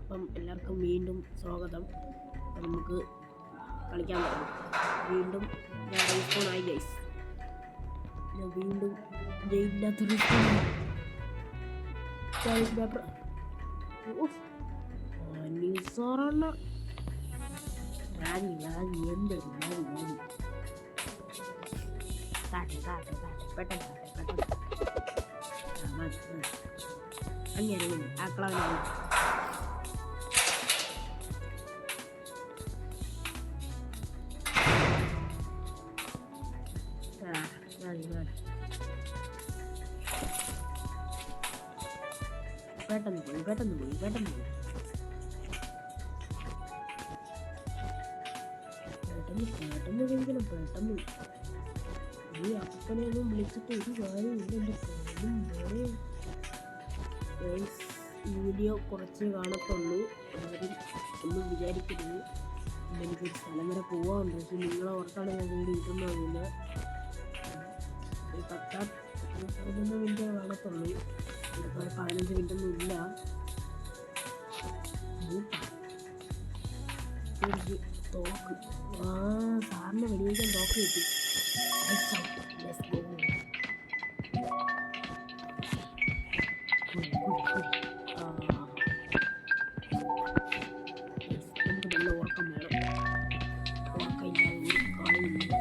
അപ്പം എല്ലാവർക്കും വീണ്ടും സ്വാഗതം. അപ്പം നമുക്ക് കളിക്കാൻ തുടങ്ങാം. വീണ്ടും ഞാൻ റീസ്പോണായി ഗൈസ്. ഞാൻ വീണ്ടും ജയിലിനകത്ത് റീസ്പോണായി. അങ്ങനെ ആക്കളവനാണ്. പെട്ടെന്ന് പോയി പെട്ടെന്ന് ഈ അപ്പനെയൊന്നും വിളിച്ചിട്ട് ഒരു കാര്യമില്ല. ഈ വീഡിയോ കുറച്ച് കാണത്തുള്ളൂ, എല്ലാവരും ഒന്നും വിചാരിക്കരുത്. എനിക്കൊരു സ്ഥലം വരെ പോകാറുണ്ട്, പക്ഷെ നിങ്ങളെ ഓർത്താണ് ഞാൻ വീഡിയോ ഇടുന്നതില്ല. ഒരു 10-15 മിനിറ്റ് കാണത്തുള്ളൂ, ഒരു 15 മിനിറ്റ് ഒന്നും ഇല്ല. തോക്ക് സാറിന് വെടിവെക്കാൻ തോക്ക് കിട്ടി. നമുക്ക് നല്ല ഉറക്കം വേണം. ഉറക്കമില്ലാതെ ഒരു കളിയില്ല.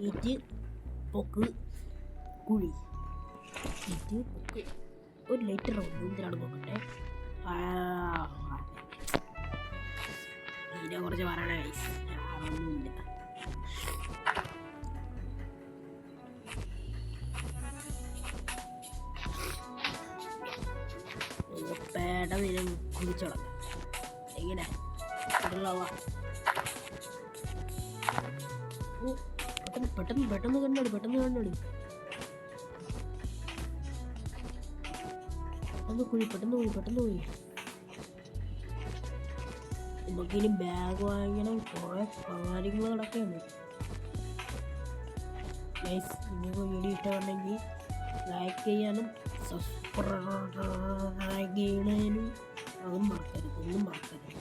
ഈറ്റ് പൊക്ക് കുഴി. ഈറ്റ് പൊക്ക് ഒരു ലൈറ്റർ എന്തിനാണ് നോക്കട്ടെ. ഇതിനെ കുറിച്ച് പറയണ ഒന്നുമില്ല. പേട നില കുളിച്ചോളാം. എങ്ങനെ പെട്ടെന്ന് കണ്ടോടി പെട്ടെന്ന് പോയി. നമുക്കിനി ബാഗ് വാങ്ങിക്കണം, കുറെ കാര്യങ്ങളൊക്കെയാണ്. ഗൈസ്, നിങ്ങൾക്ക് വീഡിയോ ഇഷ്ടമുണ്ടെങ്കിൽ ലൈക്ക് ചെയ്യാനും സബ്സ്ക്രൈബ് ചെയ്യാനും ഒന്നും മറക്കരുത്.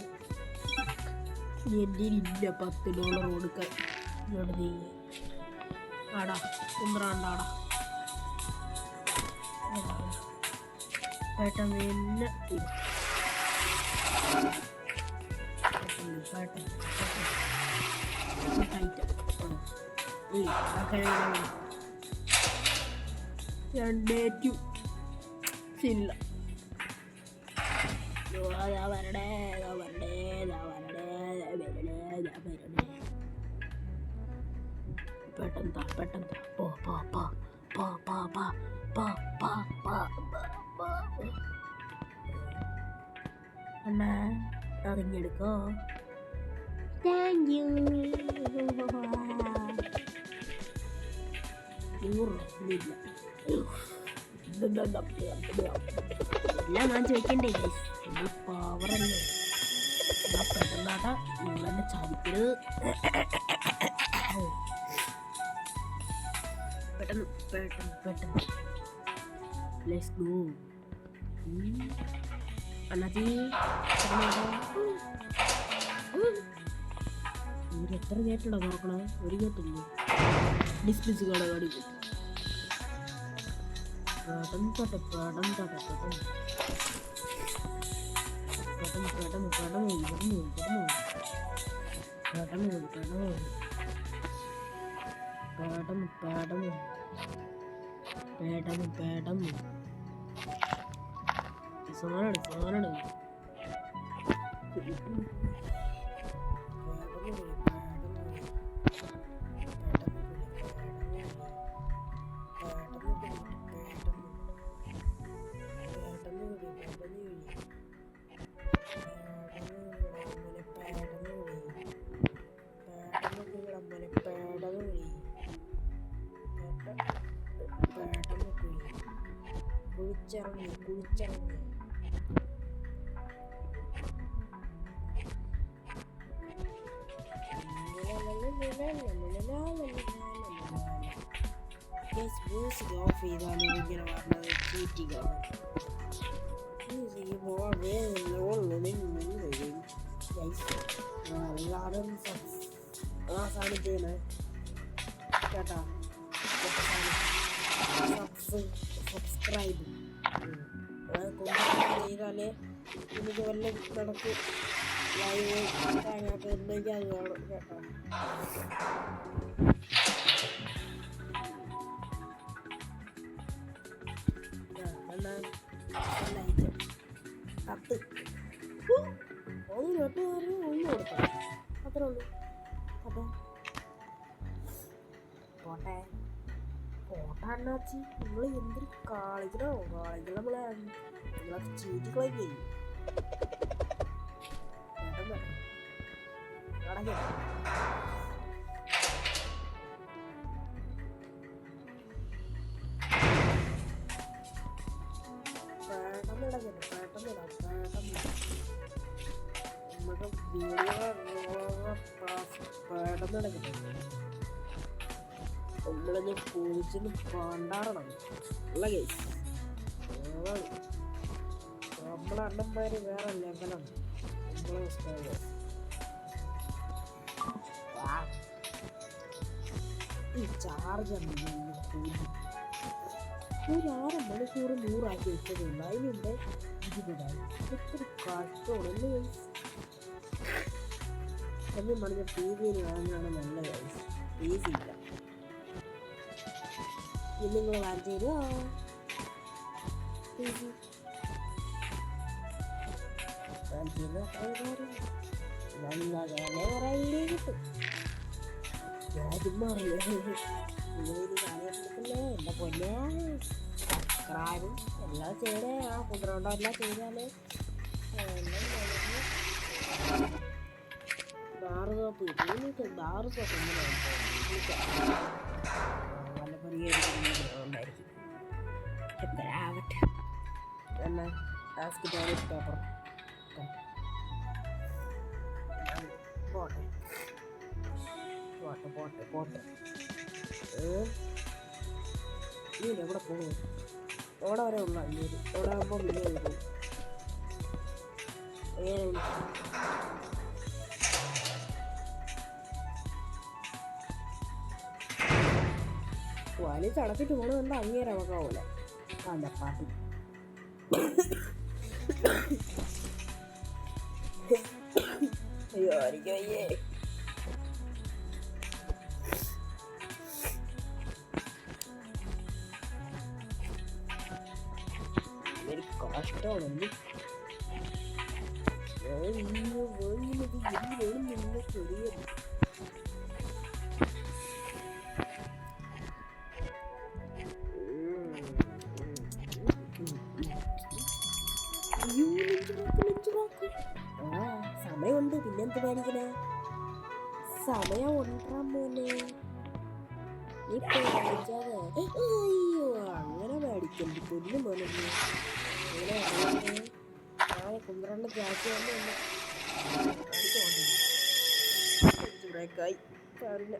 എൻ്റെ ഇല്ല $10 കൊടുക്കാൻ. ആടാ കുന്ത്രാണ്ടാടാ പെട്ടെന്ന് തന്നെ ഇല്ല. പെട്ടെന്ന് അണ്ണാ അറിഞ്ഞെടുക്കോ. Thank you. എല്ലാം ഞാൻ ചോദിക്കണ്ടേ ഗൈസ്, പവറല്ലേ. പെട്ടെന്നാട്ടാ നിങ്ങളെന്നെ ചതിക്കരുത്. പെട്ടെന്ന് ലെറ്റ്സ് ഗോ. അണ്ണാച്ചി എത്ര ഗേറ്റാണ് തുറക്കണേ? ഒരു ഗേറ്റല്ലേ, ഡിസ്പ്ലേസ് കാണിക്കും. പെട്ടെന്ന് സാധനം കുളിച്ചിറങ്ങി മ്യൂസിക് ഓഫ് ചെയ്താണ് ഇങ്ങനെ പറഞ്ഞത് ചീറ്റിക്കാണ്. മ്യൂസിക് പോവാതെ എല്ലാവരും ആ സാധനം ചെയ്യണേ കേട്ടാ. സബ്സ്ക്രൈബ് ചെയ്താലേ എനിക്ക് വല്ല നടക്ക് ലൈവ് കാണാത്ത ഉണ്ടെങ്കിൽ അത് കാണും കേട്ടോ. കത്ത് ഒന്നും കൊടുക്കാം അത്രേ ഉള്ളൂ. അപ്പോൾ പോട്ടെ അണ്ണാച്ചി, നിങ്ങൾ എന്തൊരു കാളിക്കണോ നമ്മളൊക്കെ ചീറ്റിക്കളയും ചെയ്യും. നമ്മളൊന്ന് കുളിച്ചൊന്ന് പണ്ടാറണം അല്ല കേസ്. നമ്മളെ അണ്ണന്മാര് വേറെ ലെവലാണ്. നമ്മളെ ഈ ചാർജ് ഒരു 6 മണിക്കൂർ 100 വെച്ചതുണ്ട്. അതിനുണ്ട് 20. എത്ര കഷ്ടമാണ് എന്ന് പറഞ്ഞ TV വാങ്ങാണ് നല്ല കാര്യം. ഈസി ഇല്ല. ഇത് നിങ്ങൾ വാങ്ങിച്ചു തരുമോ? നല്ല കുറേ വീഡിയോ കിട്ടും. എൻ്റെ പൊന്നെ സബ്സ്ക്രൈബും എല്ലാം ചെയ്തേ. ആ കുതിരണ്ടോ എല്ലാം ചെയ്താലേ ദാറുസോപ്പ് നല്ല പരിഹരിക്കുന്നുണ്ടായിരിക്കും. എത്രയാവട്ടെ എന്നാ ടാസ്ക് ടോയ്ലറ്റ് പേപ്പർ പോട്ടെ പോട്ടെ പോട്ടെ പോട്ടെ. നീ എവിടെ പോകും? എവിടെ വരെ ഉള്ള എവിടെ ആകുമ്പോൾ പിന്നെ വരും. എങ്ങനെ വലിച്ചടച്ചിട്ട് പോകണമെന്ന് അങ്ങേരെ അവക്കാവൂല. അതെ പാട്ടി അയ്യോ അയ്യേ കഷ്ടമാണെന്ന് ചെറിയ സമയമുണ്ട്. പിന്നെന്ത് മേടിക്കണേ? സമയം ഉണ്ടാ മോനെ. നീ മേടിക്കാതെ അയ്യോ അങ്ങനെ മേടിക്കണ്ട പൊന്നു മോനെ. അങ്ങനെ നാളെ കുന്ത്രണ്ട് ഗ്യാസ് വന്ന് ബ്രേക്കായി കാറില്ല.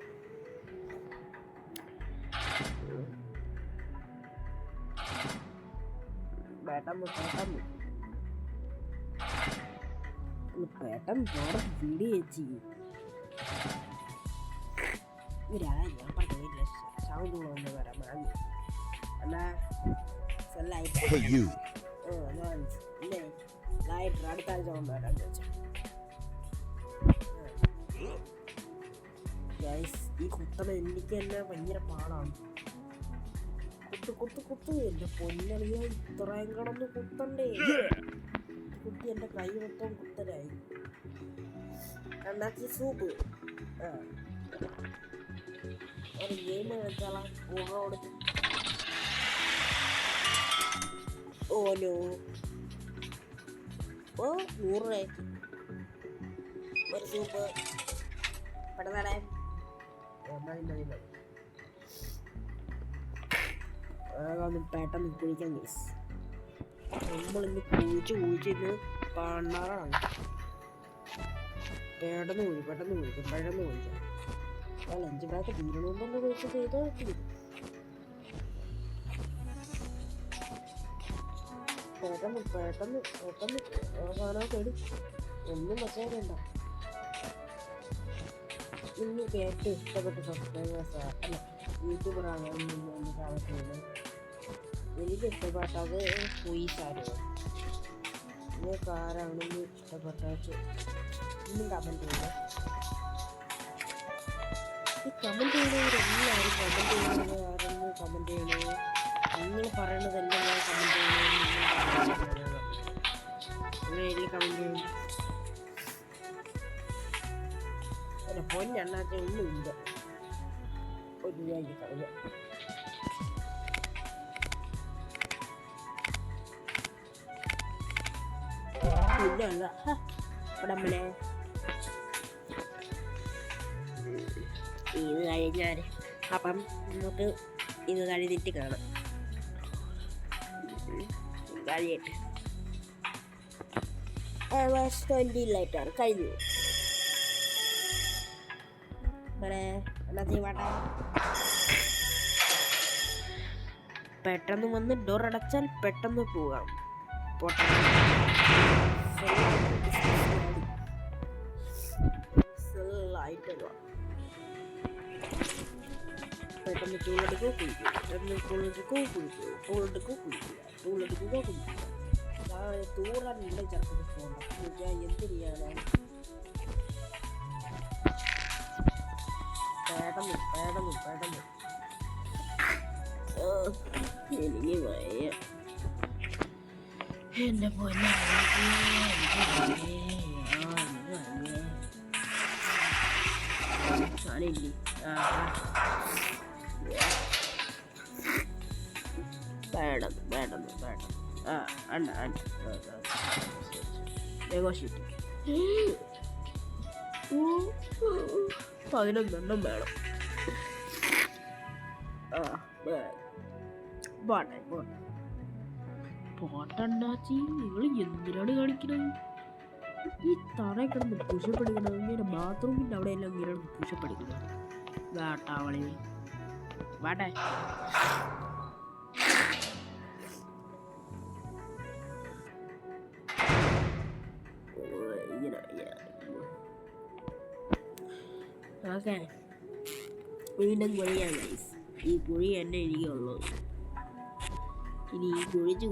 പേട്ടം പോടെ വീഡിയോ ചേച്ചി ഞാൻ പറഞ്ഞില്ല. സൗണ്ട് കൊണ്ട് വരാം വാങ്ങി എന്നാ ലൈറ്റർ അടുത്ത ആഴ്ച കൊണ്ടുവരാന്ന് വെച്ചാൽ. ഈ കുത്തണ എനിക്ക് തന്നെ ഭയങ്കര പാടാണ്. കുത്ത് എന്റെ പൊന്നളിയോ ഇത്രയും കടന്ന് കുത്തണ്ടേ. കുത്തി എന്റെ കൈ മൊത്തം കുത്തലായി. ഉണ്ടാക്കി സൂപ്പ് ഒരു ഗെയിം കളിച്ചാളാം. കൊടുത്ത് ഓനോ 100 രൂപയ്ക്ക് ഒരു സൂപ്പ് പെട്ടെന്നടേ. പെട്ടെന്ന് കുളിക്കാൻ കേസ് നമ്മളിന്ന് കുഴിച്ച് പണ്ണാറാണ്. പെട്ടെന്ന് കുഴിക്കാം. ആ ലഞ്ച് ബ്രേക്ക് തീരണമെന്നൊന്ന് കുഴിച്ച് ചെയ്തോ. പെട്ടെന്ന് കാണാൻ പേടി ഒന്നും മെസ്സേജുണ്ടോ? നിങ്ങൾക്ക് ഏറ്റവും ഇഷ്ടപ്പെട്ട സബ്സ്ക്രൈബേഴ്സ് അല്ല യൂട്യൂബറാണ് ഒന്ന് കാണുന്നത്. എനിക്ക് ഇഷ്ടപ്പെട്ടത് കുയിസാരോ. നിങ്ങൾക്ക് ആരാണെന്ന് ഇഷ്ടപ്പെട്ടത് ഇന്നും കമൻറ്റ് ചെയ്യുന്നത്. ഈ കമൻറ്റ് ചെയ്യുന്നവരെല്ലാവരും കമൻറ്റ് ചെയ്യണേ. നിങ്ങൾ പറയണതെല്ലാം ഞാൻ കമൻറ്റ് ചെയ്യണേ. കമൻറ്റ് ചെയ്യണം. അല്ല പൊന്നെണ്ണാച്ച ഒന്നുമില്ല. ഒരു രൂപയ്ക്ക് കളഞ്ഞ ഇല്ല നമ്മളെ ഇത് കഴിഞ്ഞാൽ അപ്പം നമുക്ക് ഇത് കഴിഞ്ഞിട്ട് കാണാം. കഴിയട്ടെ 20 ലൈറ്റാണ് കഴിഞ്ഞു. പെട്ടെന്ന് വന്ന് ഡോർ അടച്ചാൽ പെട്ടെന്ന് പോകാം. പെട്ടെന്ന് ടൂളെടുക്കുക തൂറാനില്ല ചെറുപ്പം പോകണ്ട. എന്ത് ചെയ്യാനാണ്? പെട്ടെന്ന് എനിക്ക് വയ്യ. എന്റെ പൊന്നെ ആണില്ലേ? പെട്ടെന്ന് അണ്ണ നെഗോഷിയേറ്റ് 11 വേണം. പോട്ടണ്ടാച്ചി നിങ്ങൾ എന്തിനാണ് കാണിക്കുന്നത്? ഈ തറ കിടന്ന് പുഷപ്പെടുക്കണം. ഇങ്ങനെ ബാത്റൂമിൻ്റെ അവിടെ എല്ലാം ഇങ്ങനെ പുഷപ്പെടുക്കണം. വേട്ടാവളി വേട്ടെ. ഓക്കെ വീണ്ടും കുഴിയാണ് ഗൈസ്. ഈ കുഴി തന്നെ എനിക്കുള്ളൂ. ഇനി ഈ കുഴിച്ച്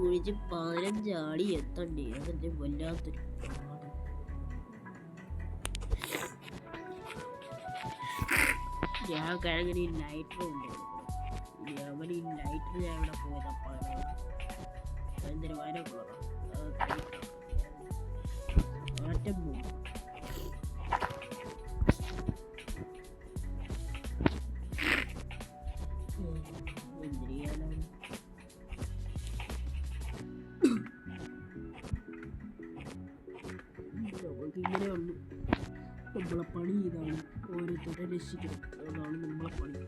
15 അടി എത്തണ്ടേ? അതെന്റെ വല്ലാത്തൊരു പാട്. ഞാൻ കഴിഞ്ഞ ഈ ലൈറ്റർ ഉണ്ട്. അവൻ ഈ ലൈറ്റർ ഞാൻ ഇവിടെ പോയതപ്പാണ്. എന്തൊരു വരക്കുള്ളതാണ് മാറ്റം പോകും. ഇങ്ങനെയുള്ളൂ നമ്മളെ പണി. ഇതാണ് ഓരോരുത്തരെ രക്ഷിക്കണം. അതാണ് നമ്മളെ പണി.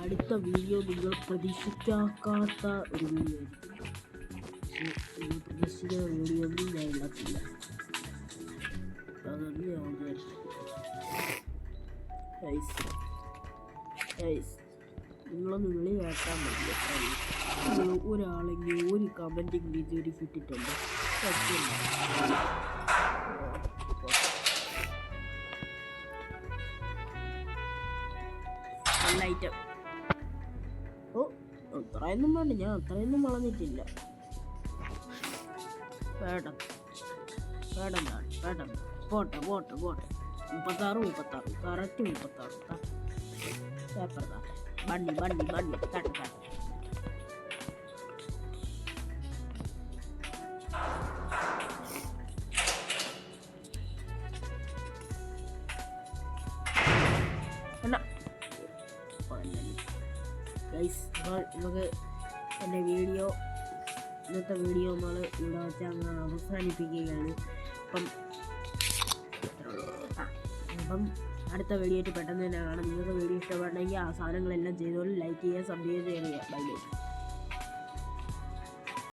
അടുത്ത വീഡിയോ നിങ്ങൾ പ്രതീക്ഷിക്കാത്ത ഒരു വീഡിയോ ആയിരിക്കും. പക്ഷെ നിങ്ങൾ പ്രതീക്ഷിക്കുന്ന വീഡിയോ ഒന്നും ഞാൻ ഉണ്ടാക്കില്ല. അതാണ് ഞാൻ വിചാരിച്ചത്. നിങ്ങളൊന്ന് വിളി കേട്ടാൽ മതി. നിങ്ങൾ ഒരാളെങ്കിലും ഒരു കമൻറ്റിങ് ഇതുവരെ കിട്ടിയിട്ടുണ്ട്. ഐറ്റം അത്രയൊന്നും വേണ്ട. ഞാൻ അത്രയൊന്നും വളർന്നിട്ടില്ല. പെട്ടെന്ന് പോട്ടെ 36 കറക്റ്റ് 36 പേപ്പർ ബണ്ണി തട്ട് ഗൈസ്. നമുക്ക് ഇന്നത്തെ വീഡിയോ നമ്മൾ ഇവിടെ വെച്ച് അങ്ങനെ അവസാനിപ്പിക്കുകയാണ്. അപ്പം അടുത്ത വീഡിയോ ആയിട്ട് പെട്ടെന്ന് തന്നെ കാണാം. നിങ്ങൾക്ക് വീഡിയോ ഇഷ്ടപ്പെടണമെങ്കിൽ ആ സാധനങ്ങളെല്ലാം ചെയ്തോളൂ. ലൈക്ക് ചെയ്യുക, സബ്സ്ക്രൈബ് ചെയ്യുക. ബൈ.